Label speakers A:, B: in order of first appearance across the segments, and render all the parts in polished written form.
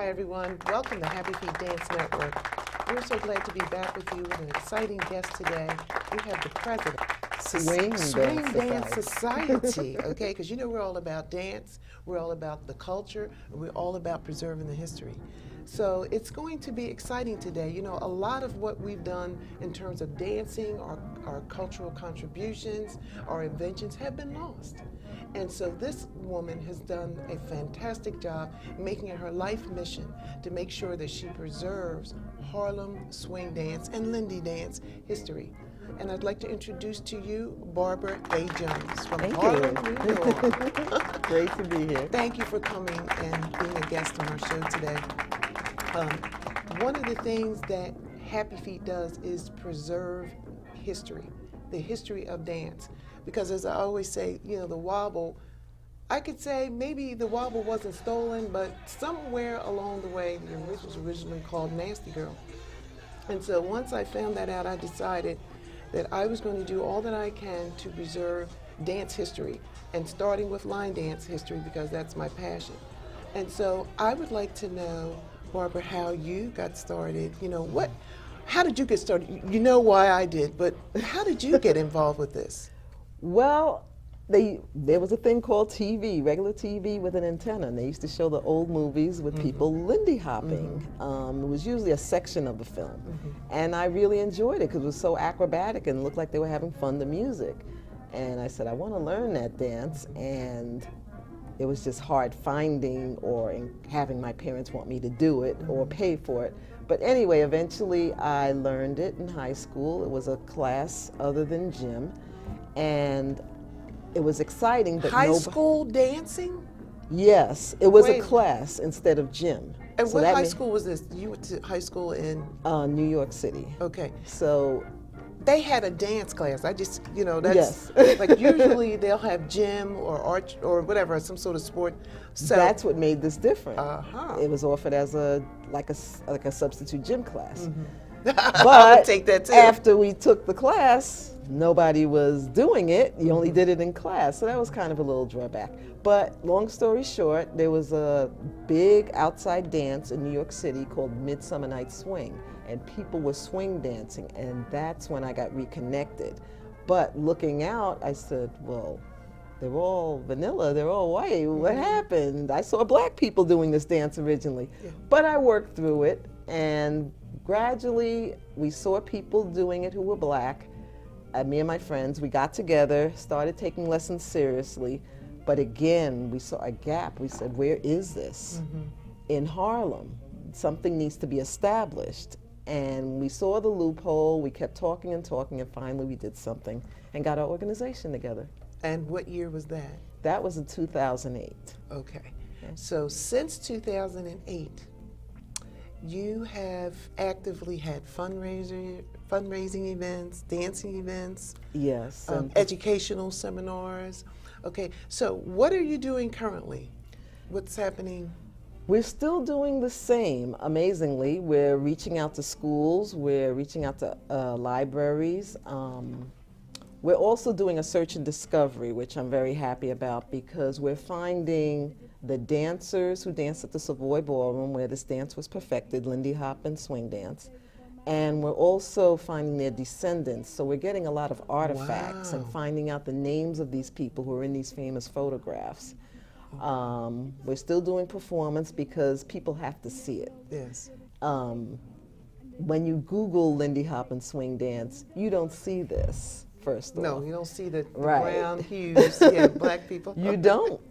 A: everyone. Welcome to Happy Feet Dance Network. We're so glad to be back with you with an exciting guest today. We have the president.
B: Swing
A: Dance Society, okay? Because you know we're all about dance, we're all about the culture, and we're all about preserving the history. So it's going to be exciting today. You know, a lot of what we've done in terms of dancing, our cultural contributions, our inventions have been lost. And so this woman has done a fantastic job making it her life mission to make sure that she preserves Harlem swing dance and Lindy dance history. And I'd like to introduce to you Barbara A. Jones from Harlem, New York.
B: Great to be here.
A: Thank you for coming and being a guest on our show today. One of the things that Happy Feet does is preserve history, the history of dance. Because as I always say, you know, the wobble, I could say maybe the wobble wasn't stolen, but somewhere along the way, it was originally called Nasty Girl. And so once I found that out, I decided that I was going to do all that I can to preserve dance history, and starting with line dance history because that's my passion. And so I would like to know, Barbara, how you got started. You know, how did you get started? You know why I did, but how did you get involved with this?
B: Well, there was a thing called TV, regular TV with an antenna, and they used to show the old movies with people Lindy hopping. It was usually a section of the film. And I really enjoyed it because it was so acrobatic and looked like they were having fun to music. And I said, I want to learn that dance, and it was just hard finding or having my parents want me to do it or pay for it. But anyway, eventually I learned it in high school. It was a class other than gym, and it was exciting. But
A: high school dancing?
B: Yes, it was a class instead of gym.
A: And so what high school was this? You went to high school in?
B: New York City.
A: Okay.
B: So
A: they had a dance class. I just, you know, that's like usually they'll have gym or art or whatever, some sort of sport. So
B: that's what made this different.
A: It
B: was offered as like a substitute gym class.
A: I
B: But
A: would take that too.
B: After we took the class, nobody was doing it. You only did it in class, so that was kind of a little drawback. But long story short, there was a big outside dance in New York City called Midsummer Night's Swing, and people were swing dancing, and that's when I got reconnected. But looking out, I said, well, they're all vanilla, they're all white. What happened? I saw black people doing this dance originally. But I worked through it, and gradually we saw people doing it who were black. Me and my friends, we got together, started taking lessons seriously. But again, we saw a gap. We said, where is this? In Harlem, something needs to be established. And we saw the loophole, we kept talking, and finally we did something and got our organization together.
A: And what year was that?
B: That was in 2008.
A: Okay. So since 2008, you have actively had fundraising events, dancing events,
B: yes,
A: educational seminars. Okay, so what are you doing currently? What's happening?
B: We're still doing the same, amazingly. We're reaching out to schools, we're reaching out to libraries. We're also doing a search and discovery, which I'm very happy about because we're finding the dancers who danced at the Savoy Ballroom where this dance was perfected, Lindy Hop and swing dance. And we're also finding their descendants. So we're getting a lot of artifacts and finding out the names of these people who are in these famous photographs. We're still doing performance because people have to see it.
A: Yes.
B: When you Google Lindy Hop and swing dance, you don't see this, first of all.
A: No, you don't see the brown hues, black people.
B: You don't.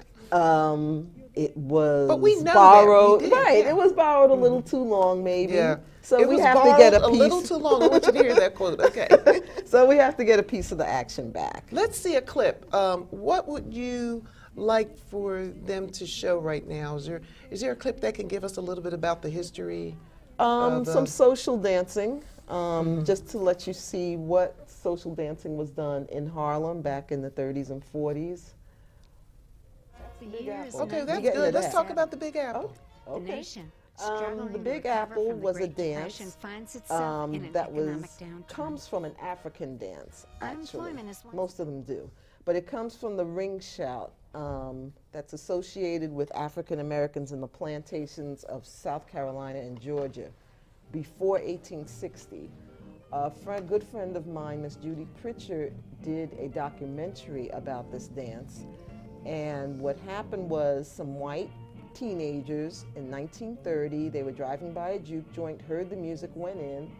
B: It was
A: but we know
B: borrowed,
A: that we did,
B: right? It was borrowed a little too long, maybe.
A: Yeah.
B: So
A: it
B: we
A: was
B: have to get a piece.
A: little too long. I want you to hear that quote. Okay.
B: So we have to get a piece of the action back.
A: Let's see a clip. What would you like for them to show right now? Is there a clip that can give us a little bit about the history?
B: Some social dancing, just to let you see what social dancing was done in Harlem back in the 30s and 40s.
A: Okay, that's good. Let's talk about the Big Apple.
B: Oh, okay.
C: The nation.
B: The Big Apple was a dance comes from an African dance, actually. Most of them do. But it comes from the ring shout that's associated with African Americans in the plantations of South Carolina and Georgia before 1860. Good friend of mine, Miss Judy Pritchard, did a documentary about this dance. And what happened was some white teenagers in 1930, they were driving by a juke joint, heard the music, went in.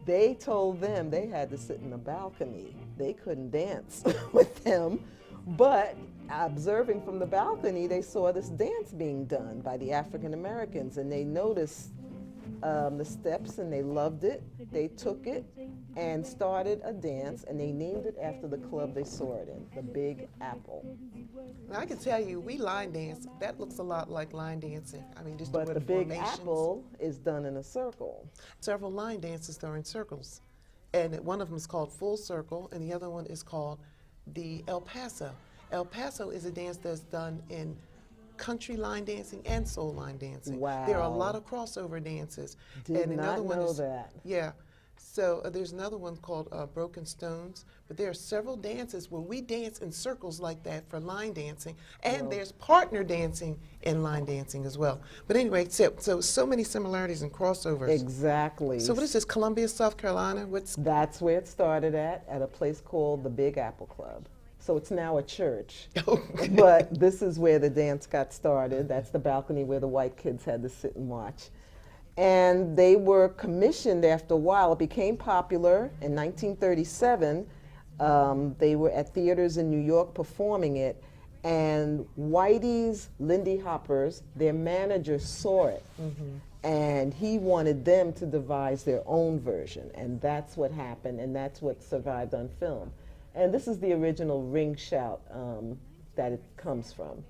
B: They told them they had to sit in the balcony. They couldn't dance with them. But observing from the balcony, they saw this dance being done by the African Americans, and they noticed the steps and they loved it. They took it and started a dance, and they named it after the club they saw it in, the Big Apple.
A: Now, I can tell you, we line dance. That looks a lot like line dancing. I mean, just
B: But
A: the
B: the Big
A: formations.
B: Apple is done in a circle.
A: Several line dances that are in circles, and one of them is called full circle, and the other one is called the El Paso. El Paso is a dance that's done in country line dancing and soul line dancing.
B: Wow.
A: There are a lot of crossover dances.
B: Did
A: and
B: not
A: another one
B: know
A: is,
B: that.
A: Yeah. So there's another one called Broken Stones, but there are several dances where we dance in circles like that for line dancing, and
B: Well,
A: there's partner dancing in line dancing as well. But anyway, so many similarities and crossovers.
B: Exactly.
A: So what is this, Columbia, South Carolina? What's
B: That's where it started at a place called the Big Apple Club. So it's now a church. But this is where the dance got started. That's the balcony where the white kids had to sit and watch. And they were commissioned after a while. It became popular in 1937. They were at theaters in New York performing it. And Whitey's Lindy Hoppers, their manager, saw it. And he wanted them to devise their own version. And that's what happened, and that's what survived on film. And this is the original ring shout that it comes from.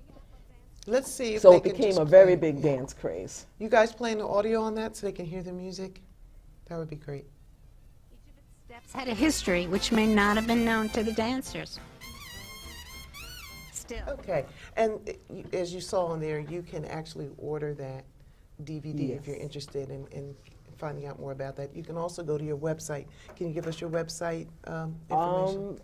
A: Let's see if
B: So
A: they
B: it
A: can
B: became
A: just
B: a very
A: play.
B: big dance craze.
A: You guys playing the audio on that so they can hear the music? That would be great.
C: Each of its steps had a history which may not have been known to the dancers. Still.
A: Okay, and as you saw on there, you can actually order that DVD if you're
B: Yes.
A: interested in finding out more about that. You can also go to your website. Can you give us your website information?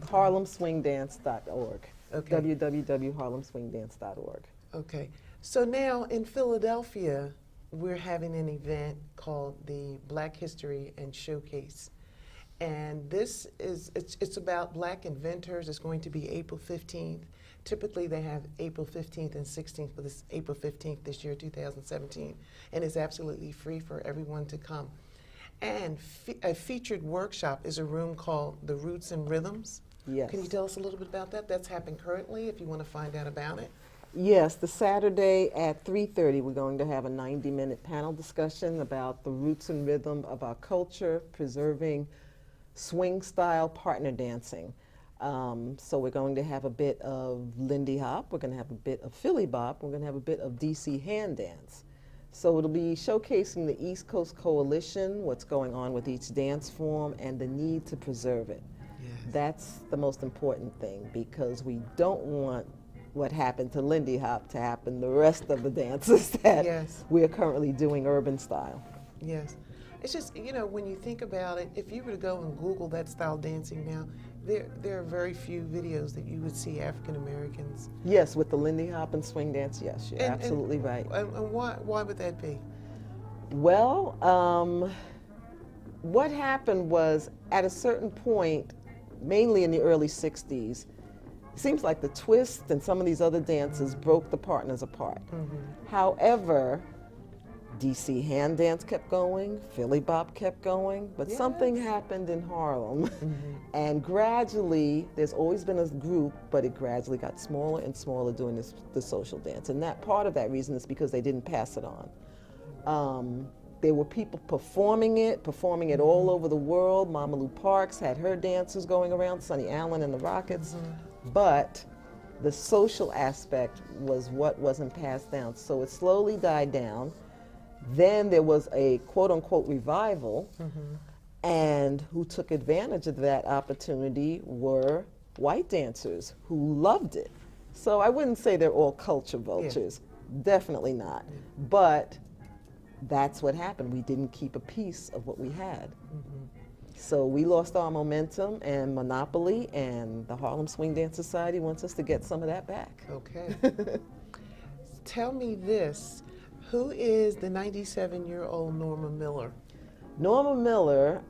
B: HarlemSwingDance.org.
A: Okay.
B: www.harlemswingdance.org.
A: Okay, so now in Philadelphia, we're having an event called the Black History and Showcase. And this is, it's about black inventors. It's going to be April 15th. Typically they have April 15th and 16th, but it's April 15th this year, 2017. And it's absolutely free for everyone to come. And a featured workshop is a room called The Roots and Rhythms.
B: Yes.
A: Can you tell us a little bit about that? That's happening currently if you want to find out about it.
B: Yes, the Saturday at 3:30, we're going to have a 90-minute panel discussion about the roots and rhythm of our culture, preserving swing-style partner dancing. So we're going to have a bit of Lindy Hop, we're going to have a bit of Philly Bop, we're going to have a bit of DC hand dance. So it'll be showcasing the East Coast Coalition, what's going on with each dance form, and the need to preserve it.
A: Yes.
B: That's the most important thing, because we don't want what happened to Lindy Hop to happen the rest of the dances that
A: Yes.
B: we are currently doing urban style.
A: Yes. It's just, you know, when you think about it, if you were to go and Google that style dancing now, there are very few videos that you would see African Americans.
B: Yes, with the Lindy Hop and swing dance, yes, you're
A: And-
B: absolutely right.
A: And why would that be?
B: Well, what happened was at a certain point, mainly in the early 60s, it seems like the twist and some of these other dances broke the partners apart. However, DC hand dance kept going, Philly Bop kept going, but something happened in Harlem. And gradually, there's always been a group, but it gradually got smaller and smaller doing the social dance. And that part of that reason is because they didn't pass it on. There were people performing it all over the world. Mama Lou Parks had her dancers going around, Sonny Allen and the Rockets. But the social aspect was what wasn't passed down. So it slowly died down. Then there was a quote-unquote revival, and who took advantage of that opportunity were white dancers who loved it. So I wouldn't say they're all culture vultures, definitely not. But that's what happened. We didn't keep a piece of what we had. So we lost our momentum, and Monopoly and the Harlem Swing Dance Society wants us to get some of that back.
A: Okay. Tell me this. Who is the 97-year-old Norma Miller?
B: Norma Miller,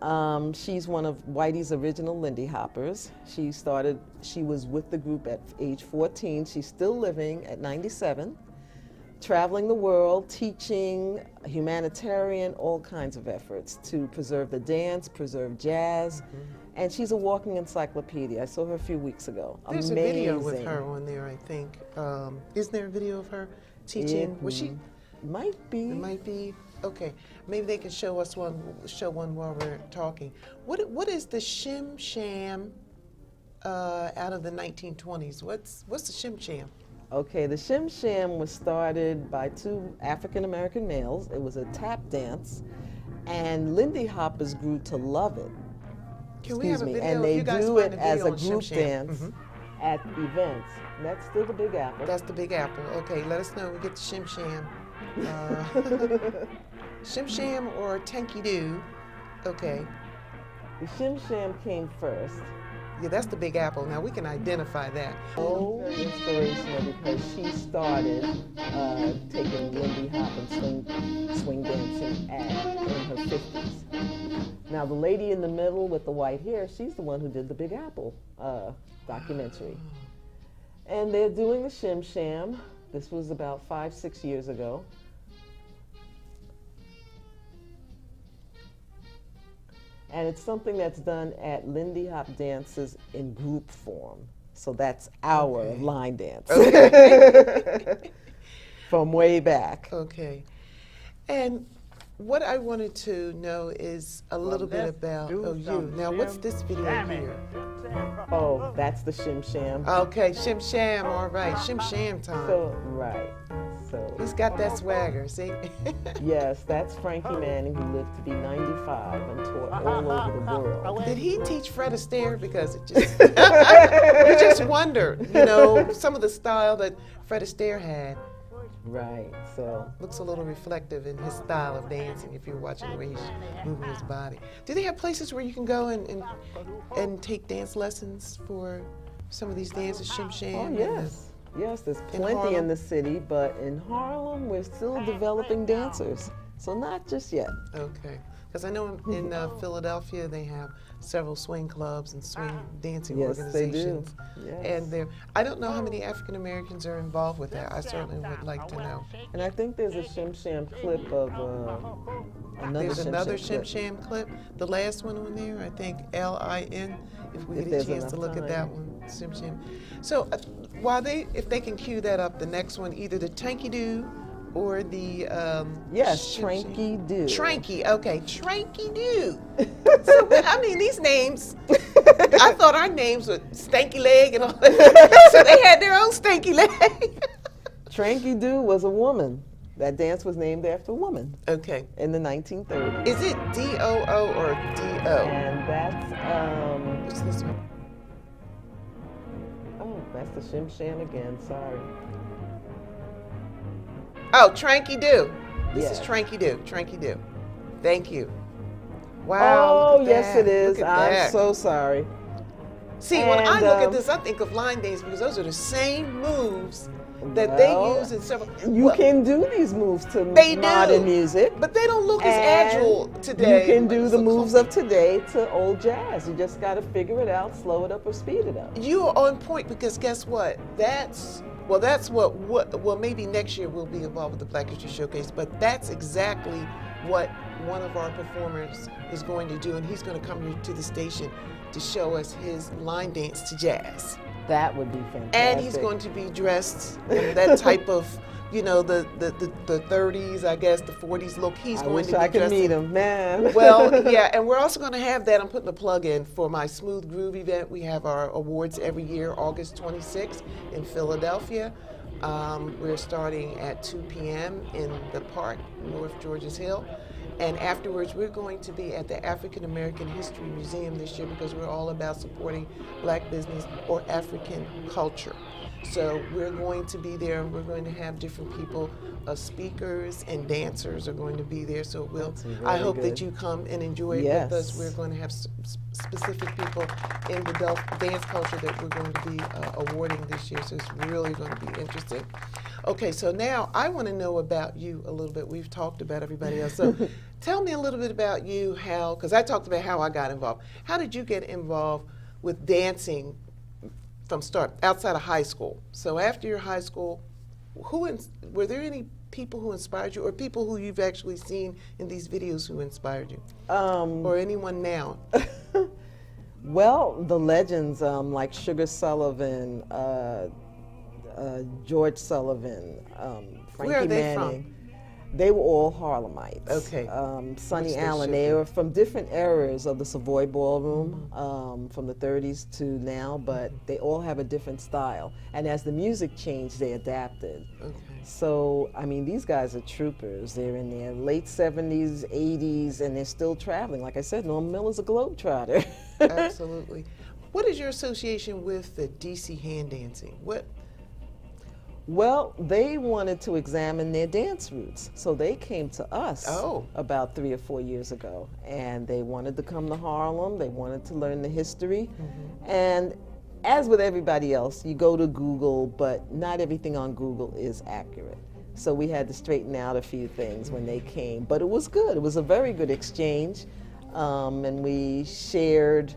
B: she's one of Whitey's original Lindy Hoppers. She was with the group at age 14. She's still living at 97, traveling the world, teaching, humanitarian, all kinds of efforts to preserve the dance, preserve jazz. And she's a walking encyclopedia. I saw her a few weeks ago.
A: There's
B: Amazing.
A: a video with her on there, I think. Isn't there a video of her teaching? Was she?
B: Might be.
A: It might be. Okay, maybe they can show one while we're talking. What is the shim sham out of the 1920s? What's the shim sham?
B: Okay, the shim sham was started by two African American males. It was a tap dance, and Lindy Hoppers grew to love it.
A: Can we have a video?
B: And they
A: You guys
B: do
A: find
B: it
A: a
B: as
A: video
B: a
A: on Shim
B: group
A: Sham.
B: dance at events. That's still the Big Apple.
A: That's the Big Apple. Okay, let us know when we get to shim sham. Shim sham or tanky doo. Okay.
B: The shim sham came first.
A: Yeah, that's the Big Apple. Now we can identify that.
B: So inspirational because she started taking Lindy Hop and swing dancing in her 50s. Now the lady in the middle with the white hair, she's the one who did the Big Apple documentary. And they're doing the shim sham. This was about 5-6 years ago. And it's something that's done at Lindy Hop dances in group form. So that's our line dance.
A: Okay.
B: From way back.
A: Okay. And what I wanted to know is a little bit about you. Now, what's this video here?
B: Oh, that's the shim sham.
A: Okay, shim sham. All right, shim sham time.
B: So, right. So,
A: He's got that swagger, see?
B: yes, that's Frankie Manning, who lived to be 95 and taught all over the world.
A: Did he teach Fred Astaire? Because it just, you just wonder, some of the style that Fred Astaire had
B: Right, so.
A: looks a little reflective in his style of dancing if you're watching the way he's moving his body. Do they have places where you can go and take dance lessons for some of these dances, shim sham?
B: Oh, yes. Yes, there's
A: In
B: plenty
A: Harlem?
B: in the city, but in Harlem, we're still developing dancers. So not just yet.
A: Okay. Because I know in Philadelphia they have several swing clubs and swing dancing
B: Yes, they do.
A: organizations.
B: Yes.
A: And I don't know how many African Americans are involved with that. I certainly would like to know.
B: And I think there's a shim sham clip of another
A: There's another
B: shim
A: shim sham clip. The last one on there, I think LIN. If we
B: If
A: get a
B: there's
A: chance to
B: enough
A: look at
B: time.
A: that one, shim sham. So if they can cue that up, the next one, either the Tanky Doo or the
B: Yes,
A: shim sham.
B: Tranky Doo.
A: Tranky, okay, Tranky Doo. So, I mean, these names, I thought our names were Stanky Leg and all that. So they had their own Stanky Leg.
B: Tranky Doo was a woman. That dance was named after a woman
A: Okay.
B: in the 1930s.
A: Is it D-O-O or D-O?
B: And that's,
A: What's this one?
B: oh, that's the shim sham again, sorry.
A: Oh, Tranky Doo. This is
B: Yeah.
A: Tranky Doo. Tranky Doo. Thank you. Wow.
B: Oh,
A: look at
B: yes
A: that.
B: it is.
A: Look at
B: I'm
A: that.
B: so sorry.
A: See, when I
B: And,
A: look at this, I think of line dance because those are the same moves that they
B: Well,
A: use in several.
B: You
A: Well,
B: can do these moves to
A: They
B: modern
A: do.
B: music.
A: But they don't look as
B: and
A: agile today.
B: You can do the
A: So
B: moves of today to old jazz. You just got to figure it out, slow it up, or speed it up.
A: You are on point because guess what? That's what maybe next year we'll be involved with the Black History Showcase, but that's exactly what one of our performers is going to do, and he's going to come here to the station to show us his line dance to jazz.
B: That would be fantastic.
A: And he's going to be dressed in that type of, the 30s, I guess, the 40s look. He's
B: I
A: going
B: wish
A: to be
B: I could
A: dressed
B: meet
A: in-
B: him, man.
A: Well, yeah, and we're also going to have that. I'm putting a plug in for my Smooth Groove event. We have our awards every year, August 26th in Philadelphia. We're starting at 2 p.m. in the park, North George's Hill. And afterwards, we're going to be at the African American History Museum this year because we're all about supporting Black business or African culture. So we're going to be there, and we're going to have different people, speakers and dancers are going to be there. So I hope that you come and enjoy it with us. We're going to have specific people in the dance culture that we're going to be awarding this year. So it's really going to be interesting. Okay, so now I want to know about you a little bit. We've talked about everybody else. So tell me a little bit about you, because I talked about how I got involved. How did you get involved with dancing from start, outside of high school? So after your high school, were there any people who inspired you, or people who you've actually seen in these videos who inspired you? Or anyone now?
B: Well, the legends like Sugar Sullivan, George Sullivan, Frankie
A: Where are they
B: Manning.
A: from?
B: They were all Harlemites.
A: Okay.
B: Sonny
A: Which they
B: Allen,
A: should
B: they
A: be.
B: were from different eras of the Savoy Ballroom, from the 30s to now, but they all have a different style. And as the music changed, they adapted.
A: Okay.
B: So, I mean, these guys are troopers. They're in their late 70s, 80s, and they're still traveling. Like I said, Norm Miller's a globetrotter.
A: Absolutely. What is your association with the DC hand dancing?
B: Well, they wanted to examine their dance roots, so they came to us about 3 or 4 years ago, and they wanted to come to Harlem. They wanted to learn the history, and as with everybody else, you go to Google, but not everything on Google is accurate. So we had to straighten out a few things when they came, but it was good. It was a very good exchange, and we shared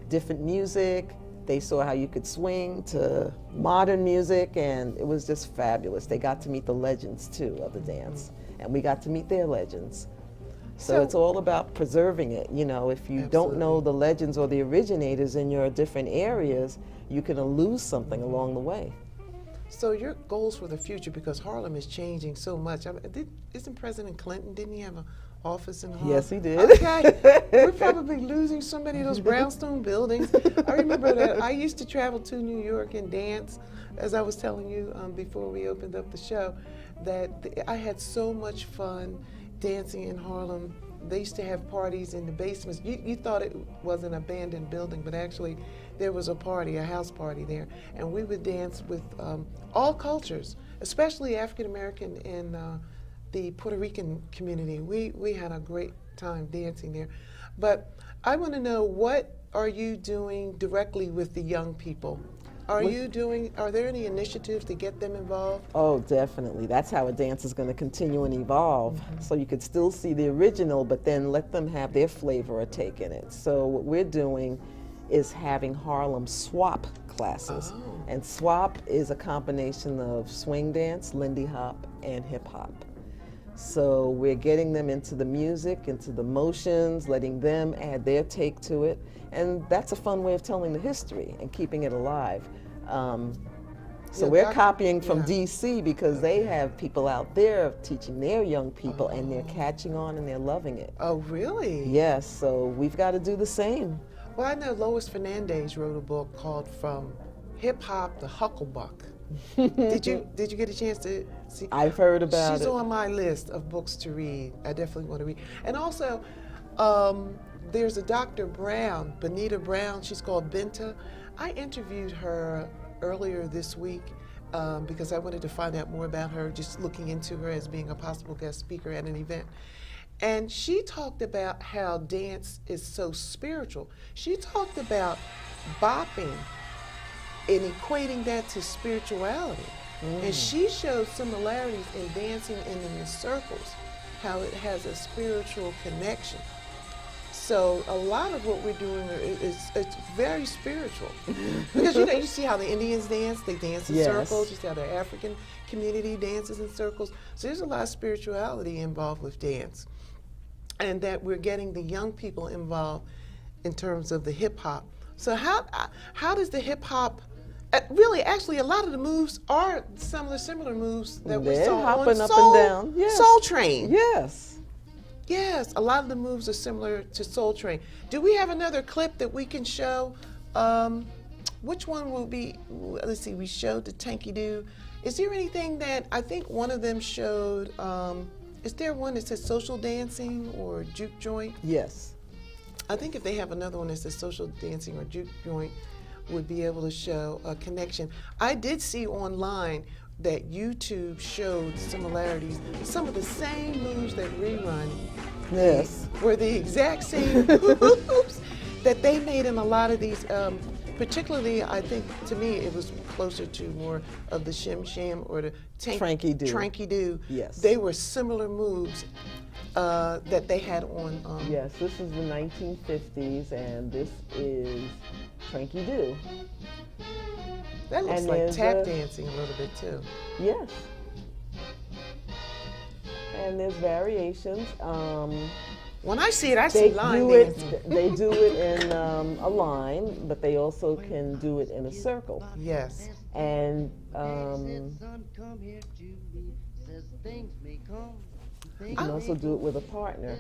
B: different music. They saw how you could swing to modern music, and it was just fabulous. They got to meet the legends, too, of the dance, and we got to meet their legends. So it's all about preserving it. You know, if you don't know the legends or the originators in your different areas, you can lose something along the way.
A: So your goals for the future, because Harlem is changing so much. Isn't President Clinton, didn't he have an office in Harlem?
B: Yes, he did.
A: Okay. We're probably losing so many of those brownstone buildings. I remember that I used to travel to New York and dance, as I was telling you before we opened up the show, that I had so much fun dancing in Harlem. They used to have parties in the basements. You thought it was an abandoned building, but actually there was a party, a house party there. And we would dance with all cultures, especially African American and the Puerto Rican community. We had a great time dancing there. But I want to know, what are you doing directly with the young people? Are there any initiatives to get them involved?
B: Oh, definitely. That's how a dance is going to continue and evolve. So you could still see the original, but then let them have their flavor or take in it. So what we're doing is having Harlem swap classes. And swap is a combination of swing dance, Lindy Hop, and hip hop. So we're getting them into the music, into the motions, letting them add their take to it. And that's a fun way of telling the history and keeping it alive. So we're copying from DC because they have people out there teaching their young people, and they're catching on and they're loving it.
A: Oh, really?
B: Yes, so we've got to do the same.
A: Well, I know Lois Fernandez wrote a book called From Hip Hop to Hucklebuck. Did you get a chance to see?
B: I've heard about it.
A: She's on my list of books to read. I definitely want to read. And also, there's a Dr. Brown, Benita Brown. She's called Benta. I interviewed her earlier this week because I wanted to find out more about her, just looking into her as being a possible guest speaker at an event. And she talked about how dance is so spiritual. She talked about bopping and equating that to spirituality. And she showed similarities in dancing and in the circles, how it has a spiritual connection. So a lot of what we're doing it's very spiritual. Because you see how the Indians dance, they dance in circles. You see how the African community dances in circles. So there's a lot of spirituality involved with dance. And that we're getting the young people involved in terms of the hip hop. So how does the hip hop, really, actually, a lot of the moves are similar moves that we saw
B: hopping
A: on
B: up
A: Soul,
B: and down. Yes.
A: Soul Train.
B: Yes.
A: Yes, a lot of the moves are similar to Soul Train. Do we have another clip that we can show? Which one will be, let's see, we showed the Tanky Doo. Is there anything that, I think one of them showed Is there one that says social dancing or juke joint?
B: Yes.
A: I think if they have another one that says social dancing or juke joint, would be able to show a connection. I did see online that YouTube showed similarities. Some of the same moves that rerun
B: Yes.
A: were the exact same moves that they made in a lot of these. Particularly, I think to me it was closer to more of the shim shim or the
B: Tranky-doo.
A: Tranky-doo.
B: Yes.
A: They were similar moves that they had on.
B: Yes, this is the 1950s, and this is Tranky Doo.
A: That looks
B: And
A: like
B: there's
A: tap
B: a-
A: dancing a little bit too.
B: Yes. And there's variations.
A: When I see it, I
B: They
A: see line
B: do
A: dancing.
B: it. They do it in a line, but they also can do it in a circle.
A: Yes.
B: And you can also do it with a partner.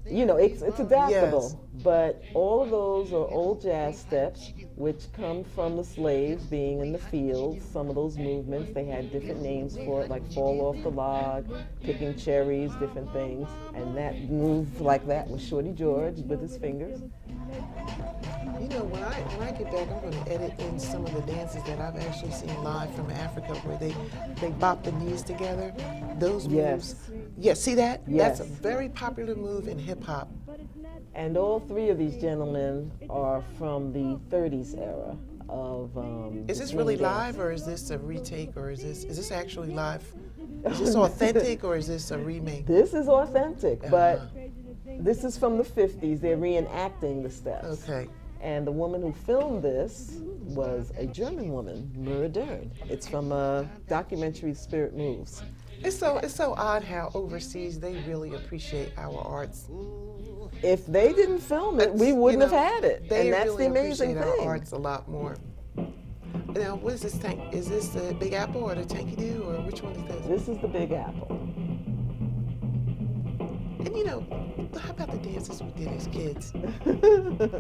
B: You know, it's adaptable.
A: Yes.
B: But all of those are old jazz steps, which come from the slaves being in the fields. Some of those movements, they had different names for it, like fall off the log, picking cherries, different things. And that move like that was Shorty George with his fingers.
A: You know, when I get back, I'm going to edit in some of the dances that I've actually seen live from Africa, where they bop the knees together. Those moves.
B: Yes.
A: Yes. See that?
B: Yes.
A: That's a very popular move in hip hop.
B: And all three of these gentlemen are from the 30s era of.
A: Is this
B: swing
A: really
B: dance.
A: live, or is this a retake, or is this actually live? Is this authentic, or is this a remake?
B: This is authentic,
A: Uh-huh.
B: but this is from the 50s. They're reenacting the steps.
A: Okay.
B: And the woman who filmed this was a German woman, Mura Dern. It's from a documentary, Spirit Moves.
A: It's so odd how overseas they really appreciate our arts.
B: If they didn't film it, we
A: You
B: wouldn't
A: know,
B: have had it.
A: They
B: And that's
A: really
B: the amazing
A: appreciate
B: thing.
A: our arts a lot more. Now, what is this tank? Is this the Big Apple or the Tanky Doo, or which one is this?
B: This is the Big Apple.
A: And you know, how about the dances we did as kids?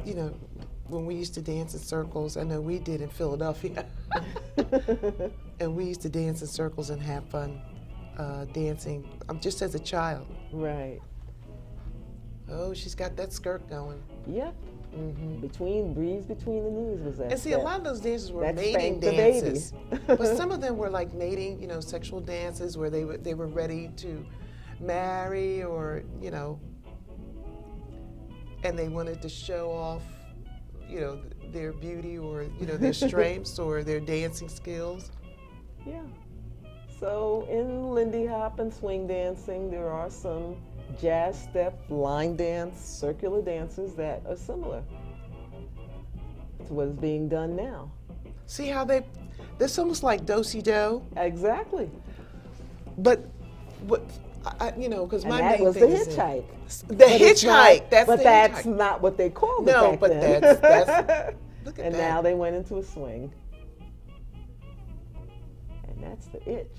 A: You know, when we used to dance in circles. I know we did in Philadelphia. And we used to dance in circles and have fun dancing, just as a child.
B: Right.
A: Oh, she's got that skirt going.
B: Yep.
A: Mm-hmm.
B: Breeze between the knees was that.
A: And see, a lot of those dances were
B: That
A: mating
B: spanked the baby.
A: dances, but some of them were like mating, you know, sexual dances where they were ready to marry, or you know, and they wanted to show off, you know, their beauty, or you know, their strengths or their dancing skills.
B: Yeah. So in Lindy Hop and swing dancing, there are some jazz step, line dance, circular dances that are similar to what is being done now.
A: See how this almost like do-si-do,
B: Exactly.
A: but what you know, because
B: And
A: my
B: that
A: main
B: was the
A: thing is
B: hitchhike.
A: The
B: But it's
A: hitchhike.
B: not-
A: That's
B: but
A: the
B: that's
A: hitchhike.
B: not what they called it
A: No,
B: back
A: but
B: then.
A: that's look at
B: And
A: that.
B: now they went into a swing. And that's the itch.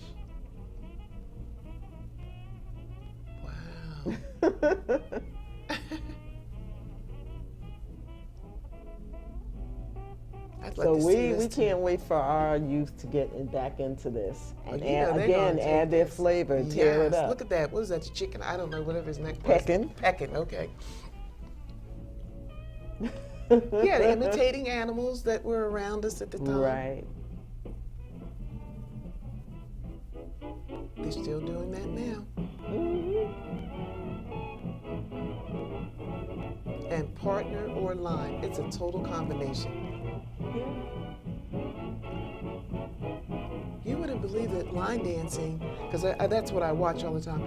A: Wow. I'd like
B: So
A: to see
B: we
A: this too.
B: can't wait for our youth to get back into this. And
A: You know, they're
B: again,
A: gonna
B: add
A: take
B: their
A: this.
B: flavor, tear it
A: Yes,
B: up.
A: Look at that. What is that? The chicken? I don't know. Whatever his neck was.
B: Pecking.
A: Pecking. Okay. Yeah, they're imitating animals that were around us at the time.
B: Right.
A: They're still doing that now. And partner or line, it's a total combination. You wouldn't believe that line dancing, because that's what I watch all the time,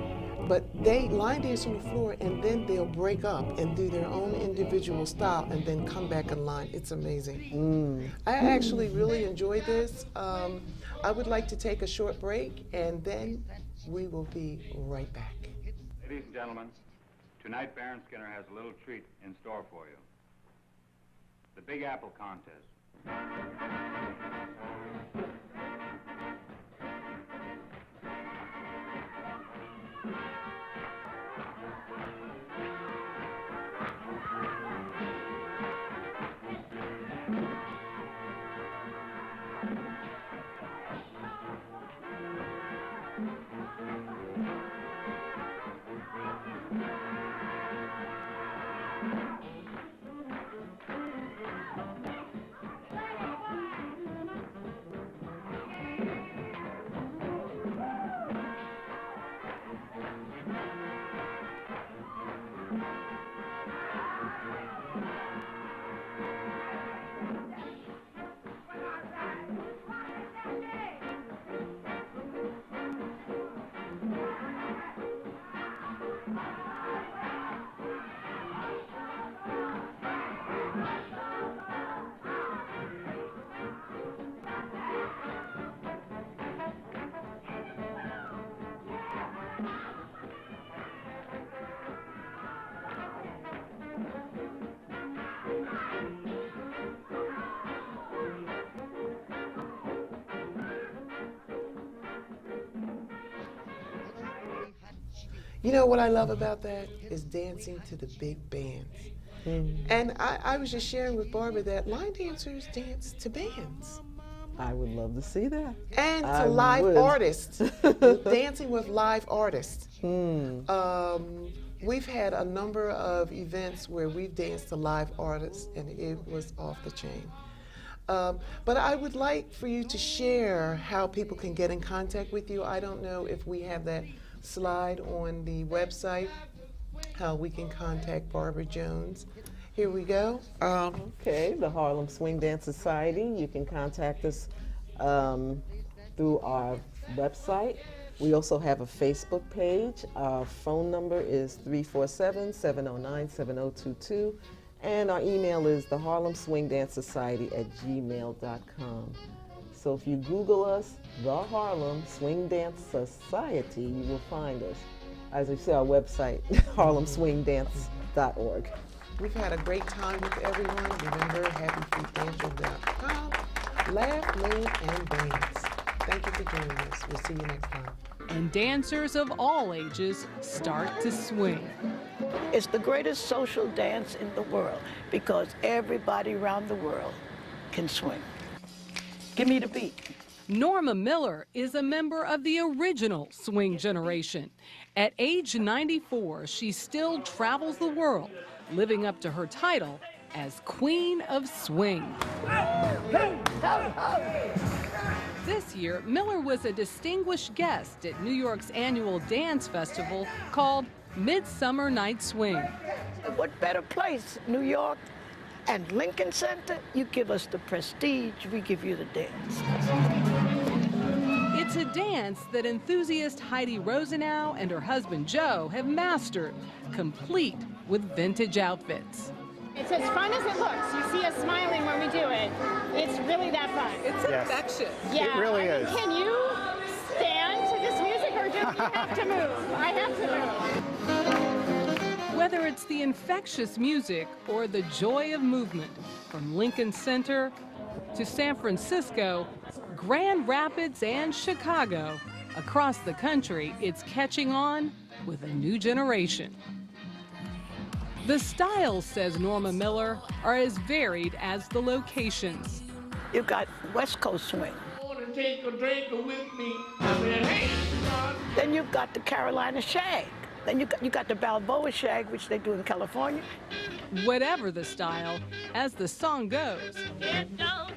A: but they line dance on the floor and then they'll break up and do their own individual style and then come back in line. It's amazing. I actually really enjoyed this. I would like to take a short break and then we will be right back.
D: Ladies and gentlemen, tonight Baron Skinner has a little treat in store for you. The Big Apple Contest.
A: You know what I love about that is dancing to the big bands. And I was just sharing with Barbara that line dancers dance to bands.
B: I would love to see that.
A: And to
B: I
A: live
B: would.
A: artists, dancing with live artists. We've had a number of events where we've danced to live artists, and it was off the chain. But I would like for you to share how people can get in contact with you. I don't know if we have that slide on the website, how we can contact Barbara Jones. Here we go.
B: Okay, the Harlem Swing Dance Society. You can contact us through our website. We also have a Facebook page. Our phone number is 347-709-7022. And our email is the Harlem Swing Dance Society @gmail.com. So if you Google us, the Harlem Swing Dance Society, you will find us. As we say, our website, harlemswingdance.org.
A: We've had a great time with everyone. Remember, happyfeetdancer.com. Laugh, lean, and dance. Thank you for joining us. We'll see you next time.
E: And dancers of all ages start to swing.
F: It's the greatest social dance in the world because everybody around the world can swing. Give me the beat.
E: Norma Miller is a member of the original swing generation. At age 94, she still travels the world, living up to her title as Queen of Swing. This year, Miller was a distinguished guest at New York's annual dance festival called Midsummer Night Swing.
F: What better place, New York and Lincoln Center? You give us the prestige, we give you the dance.
E: It's a dance that enthusiast Heidi Rosenau and her husband Joe have mastered, complete with vintage outfits.
G: It's as fun as it looks. You see us smiling when we do it. It's really that fun.
H: It's infectious.
G: Yeah.
H: It really is.
G: Can you stand to this music or do you have to move? I have to move.
E: Whether it's the infectious music or the joy of movement, from Lincoln Center to San Francisco, Grand Rapids, and Chicago, across the country, it's catching on with a new generation. The styles, says Norma Miller, are as varied as the locations.
F: You've got West Coast swing.
I: Take a drink with me. I said, hey, son.
F: Then you've got the Carolina shag. Then you got the Balboa shag, which they do in California.
E: Whatever the style, as the song goes,
G: It don't